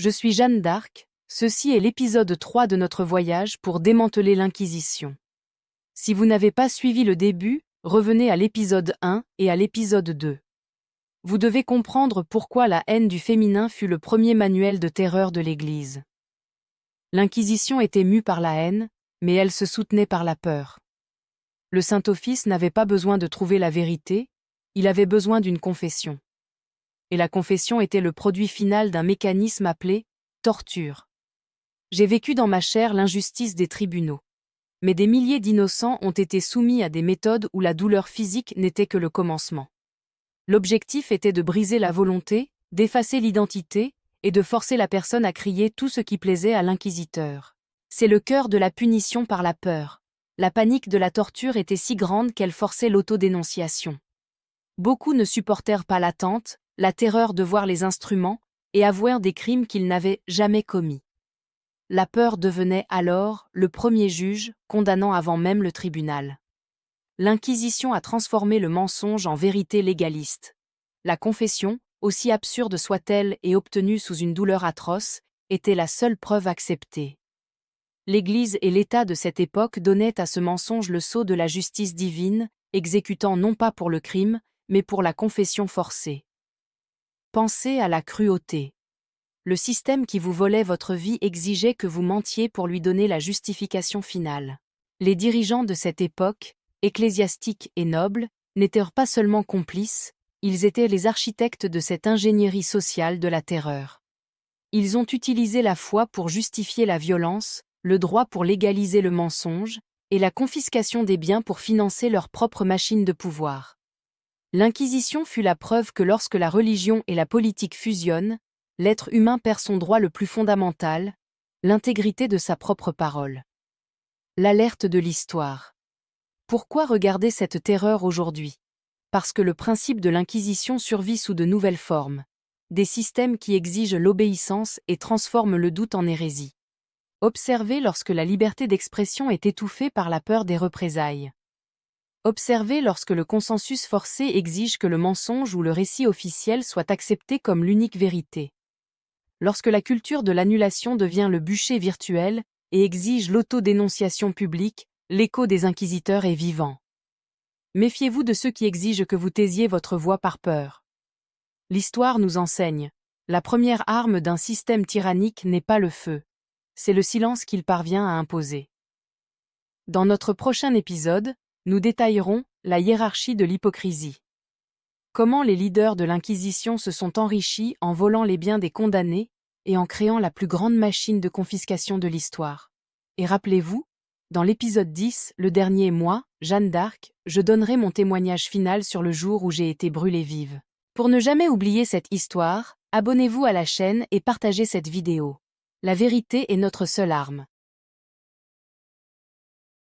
je suis Jeanne d'Arc, ceci est l'épisode 3 de notre voyage pour démanteler l'Inquisition. Si vous n'avez pas suivi le début, revenez à l'épisode 1 et à l'épisode 2. Vous devez comprendre pourquoi la haine du féminin fut le premier manuel de terreur de l'Église. L'Inquisition était mue par la haine, mais elle se soutenait par la peur. Le Saint-Office n'avait pas besoin de trouver la vérité, il avait besoin d'une confession. Et la confession était le produit final d'un mécanisme appelé torture. J'ai vécu dans ma chair l'injustice des tribunaux. Mais des milliers d'innocents ont été soumis à des méthodes où la douleur physique n'était que le commencement. L'objectif était de briser la volonté, d'effacer l'identité et de forcer la personne à crier tout ce qui plaisait à l'inquisiteur. C'est le cœur de la punition par la peur. La panique de la torture était si grande qu'elle forçait l'autodénonciation. Beaucoup ne supportèrent pas l'attente, la terreur de voir les instruments, et avouèrent des crimes qu'ils n'avaient jamais commis. La peur devenait alors le premier juge, condamnant avant même le tribunal. L'Inquisition a transformé le mensonge en vérité légaliste. La confession, aussi absurde soit-elle et obtenue sous une douleur atroce, était la seule preuve acceptée. L'Église et l'État de cette époque donnaient à ce mensonge le sceau de la justice divine, exécutant non pas pour le crime, mais pour la confession forcée. Pensez à la cruauté. Le système qui vous volait votre vie exigeait que vous mentiez pour lui donner la justification finale. Les dirigeants de cette époque, ecclésiastiques et nobles, n'étaient pas seulement complices, ils étaient les architectes de cette ingénierie sociale de la terreur. Ils ont utilisé la foi pour justifier la violence, le droit pour légaliser le mensonge, et la confiscation des biens pour financer leur propre machine de pouvoir. L'Inquisition fut la preuve que lorsque la religion et la politique fusionnent, l'être humain perd son droit le plus fondamental, l'intégrité de sa propre parole. L'alerte de l'histoire. Pourquoi regarder cette terreur aujourd'hui? Parce que le principe de l'Inquisition survit sous de nouvelles formes, des systèmes qui exigent l'obéissance et transforment le doute en hérésie. Observez lorsque la liberté d'expression est étouffée par la peur des représailles. Observez lorsque le consensus forcé exige que le mensonge ou le récit officiel soit accepté comme l'unique vérité. Lorsque la culture de l'annulation devient le bûcher virtuel et exige l'autodénonciation publique, l'écho des inquisiteurs est vivant. Méfiez-vous de ceux qui exigent que vous taisiez votre voix par peur. L'histoire nous enseigne, la première arme d'un système tyrannique n'est pas le feu, c'est le silence qu'il parvient à imposer. Dans notre prochain épisode, nous détaillerons la hiérarchie de l'hypocrisie. Comment les leaders de l'Inquisition se sont enrichis en volant les biens des condamnés et en créant la plus grande machine de confiscation de l'histoire. Et rappelez-vous, dans l'épisode 10, le dernier moi, Jeanne d'Arc, je donnerai mon témoignage final sur le jour où j'ai été brûlée vive. Pour ne jamais oublier cette histoire, abonnez-vous à la chaîne et partagez cette vidéo. La vérité est notre seule arme.